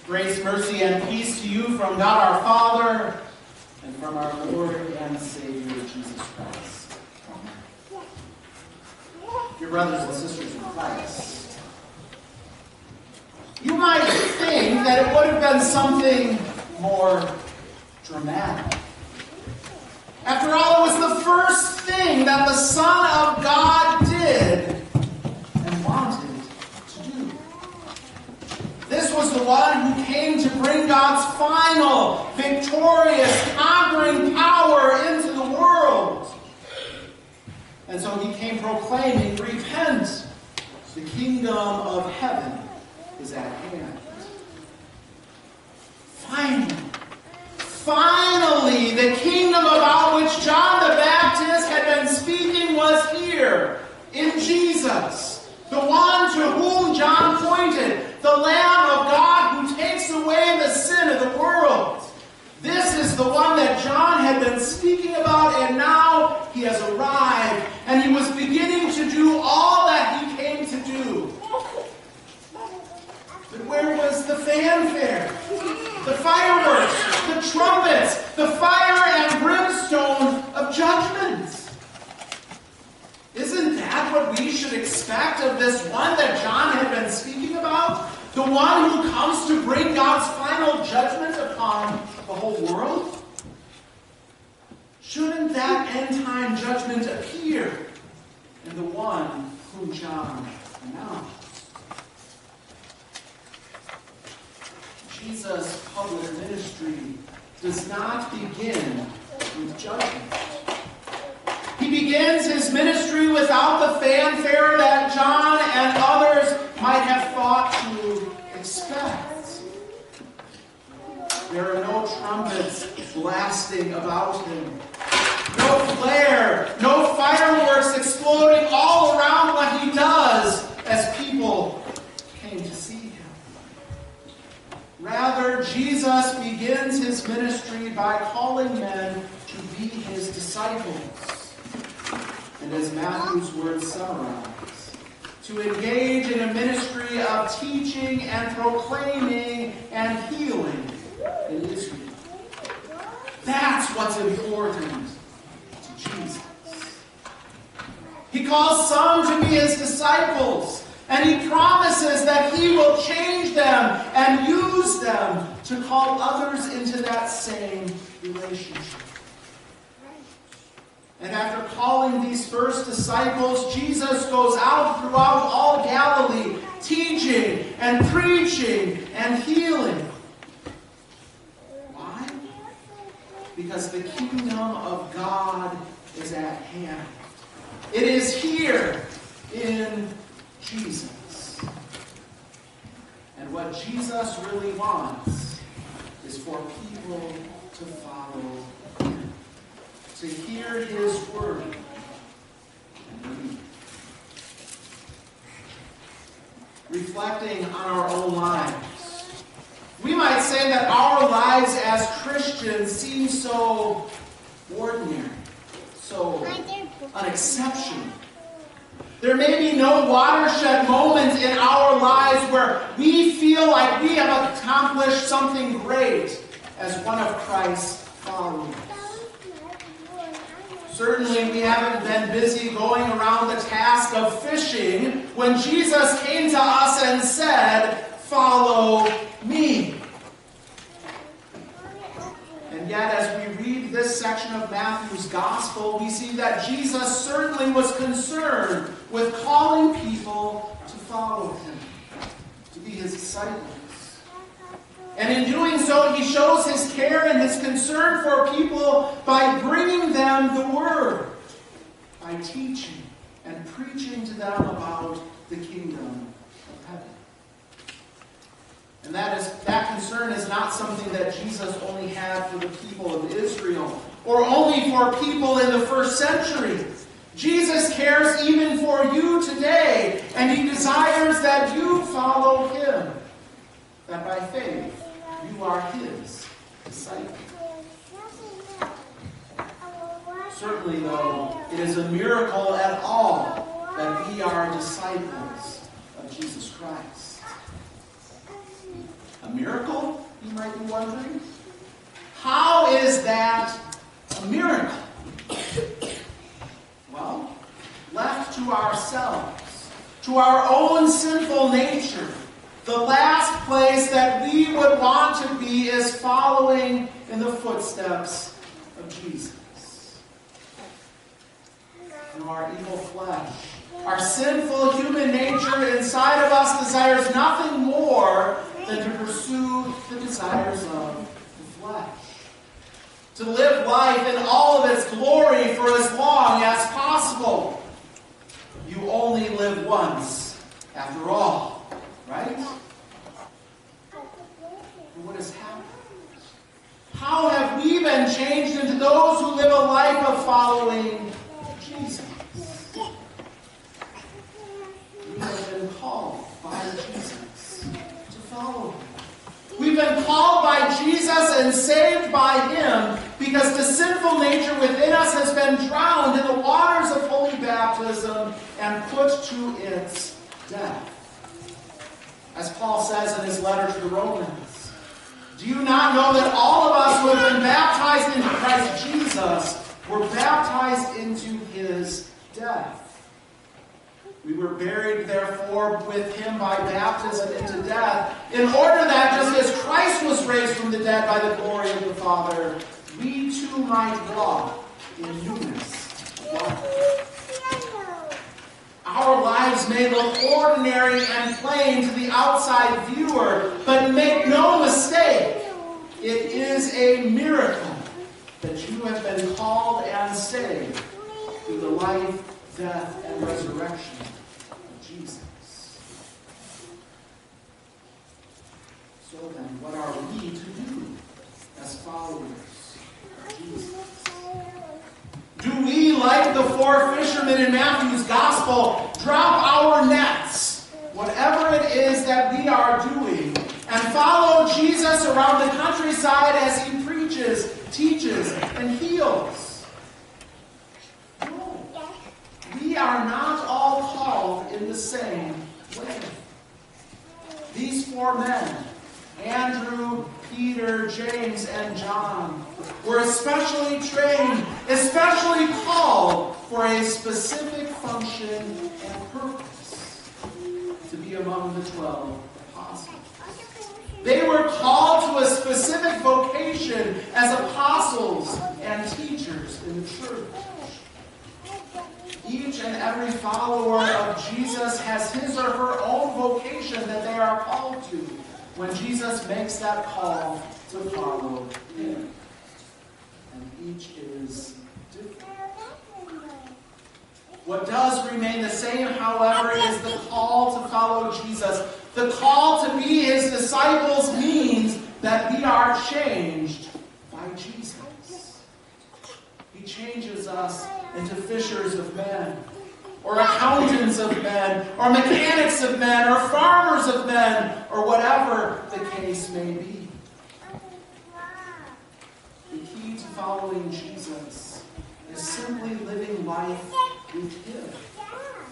Grace, mercy, and peace to you from God our Father and from our Lord and Savior, Jesus Christ. Amen. Dear brothers and sisters in Christ, you might think that it would have been something more dramatic. After all, it was the first thing that the Son of God did and wanted to do. This was the one who came to bring God's final, victorious, conquering power into the world. And so he came proclaiming, "Repent, the kingdom of heaven is at hand." Finally, the kingdom about which John the Baptist had been speaking was here, in Jesus, the one to whom John pointed, the Lamb of God who takes away the sin of the world. This is the one that John had been speaking about, and now he has arrived, and he was beginning to do all that he came to do. But where was the fanfare? The fireworks, the trumpets, the fire and brimstone of judgment. Isn't that what we should expect of this one that John had been speaking about? The one who comes to bring God's final judgment upon the whole world? Shouldn't that end-time judgment appear in the one whom John announced? Jesus' public ministry does not begin with judgment. He begins his ministry without the fanfare that John and others might have thought to expect. There are no trumpets blasting about him, no flare, no fireworks exploding all around what he does as people came to see him. Rather, Jesus begins his ministry by calling men to be his disciples. And as Matthew's words summarize, to engage in a ministry of teaching and proclaiming and healing in Israel. That's what's important to Jesus. He calls some to be his disciples, and he promises that he will change them and use them to call others into that same relationship. And after calling these first disciples, Jesus goes out throughout all Galilee, teaching and preaching and healing. Why? Because the kingdom of God is at hand. It is here in Jesus. And what Jesus really wants is for people to follow him, to hear his word and believe. Reflecting on our own lives, we might say that our lives as Christians seem so ordinary, so unexceptional. There may be no watershed moment in our lives where we feel like we have accomplished something great as one of Christ's followers. Certainly we haven't been busy going around the task of fishing when Jesus came to us and said, "Follow me." And yet, as we read this section of Matthew's Gospel, we see that Jesus certainly was concerned with calling people to follow him, to be his disciples. And in doing so, he shows his care and his concern for people by bringing them the Word, by teaching and preaching to them about the kingdom of heaven. And that concern is not something that Jesus only had for the people of Israel, or only for people in the first century. Jesus cares even for you today, and he desires that you follow him, that by faith you are his disciple. Certainly, though, it is a miracle at all that we are disciples of Jesus Christ. A miracle, you might be wondering? How is that a miracle? Well, left to ourselves, to our own sinful nature, the last place that we would want to be is following in the footsteps of Jesus. And our evil flesh, our sinful human nature inside of us desires nothing more than to pursue the desires of the flesh. To live life in all of its glory for as long as possible. You only live once, after all, right? What has happened? How have we been changed into those who live a life of following Jesus? We have been called by Jesus to follow him. We've been called by Jesus and saved by him because the sinful nature within us has been drowned in the waters of holy baptism and put to its death. As Paul says in his letter to the Romans, do you not know that all of us who have been baptized into Christ Jesus were baptized into his death? We were buried, therefore, with him by baptism into death, in order that, just as Christ was raised from the dead by the glory of the Father, we too might walk in newness of life. Our lives may look ordinary and plain to the outside viewer, but make no mistake, it is a miracle that you have been called and saved through the life, death, and resurrection of Jesus. So then, what are we to do as followers of Jesus? Do we, like the four fishermen in Matthew's Gospel, drop our nets, whatever it is that we are doing, and follow Jesus around the countryside as he preaches, teaches, and heals? No. We are not all called in the same way. These four men, Andrew, Peter, James, and John, were especially trained, especially called for a specific function and purpose, to be among the 12 apostles. They were called to a specific vocation as apostles and teachers in the church. Each and every follower of Jesus has his or her own vocation that they are called to when Jesus makes that call to follow him. And each is different. What does remain the same, however, is the call to follow Jesus. The call to be his disciples means that we are changed by Jesus. He changes us into fishers of men, or accountants of men, or mechanics of men, or farmers of men, or whatever the case may be. The key to following Jesus is simply living life with him,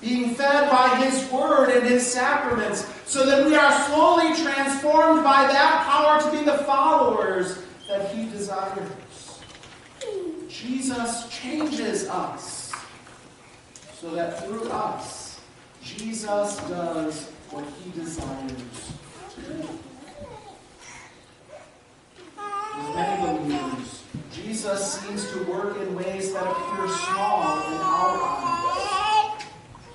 being fed by his word and his sacraments, so that we are slowly transformed by that power to be the followers that he desires. Jesus changes us, so that through us, Jesus does what he desires to do. With many believers, Jesus seems to work in ways that appear small in our eyes,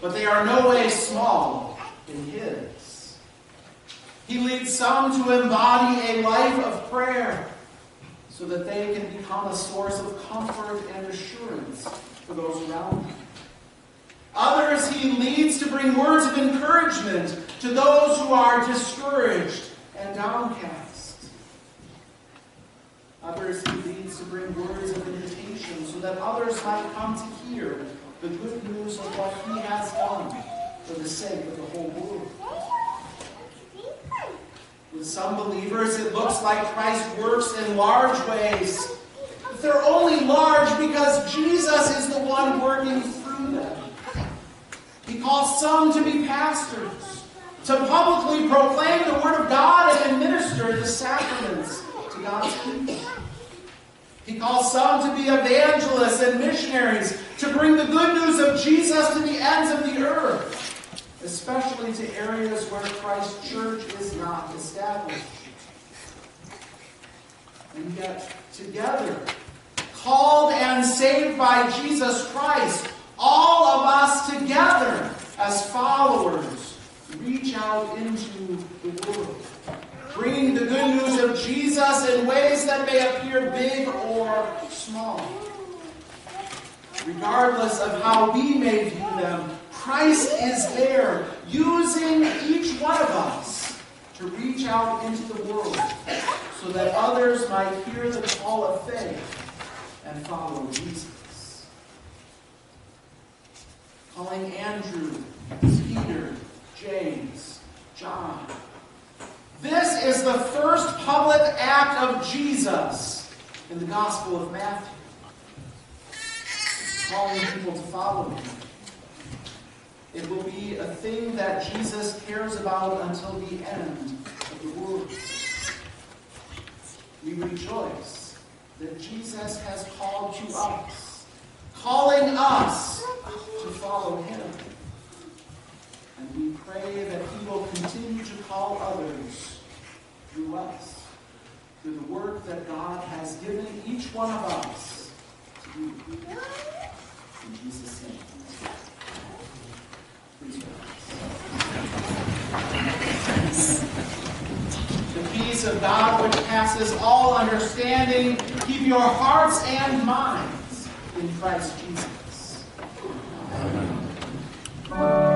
but they are no way small in his. He leads some to embody a life of prayer, so that they can become a source of comfort and assurance for those around them. Others he leads to bring words of encouragement to those who are discouraged and downcast. Others he leads to bring words of invitation so that others might come to hear the good news of what he has done for the sake of the whole world. With some believers, it looks like Christ works in large ways. But they're only large because Jesus is the one working through them. He calls some to be pastors, to publicly proclaim the word of God and minister God's people. He calls some to be evangelists and missionaries, to bring the good news of Jesus to the ends of the earth, especially to areas where Christ's church is not established. And yet, together, called and saved by Jesus Christ, all of us together as followers reach out into the world, bringing the good news of Jesus in ways that may appear big or small. Regardless of how we may view them, Christ is there, using each one of us to reach out into the world so that others might hear the call of faith and follow Jesus. Calling Andrew, Peter, James, John. This is the first public act of Jesus in the Gospel of Matthew. Calling people to follow him. It will be a thing that Jesus cares about until the end of the world. We rejoice that Jesus has called to us, calling us to follow him. And we pray that he will continue to call others through us, through the work that God has given each one of us to do. In Jesus' name. Please rise. The peace of God, which passes all understanding, keep your hearts and minds in Christ Jesus. Amen.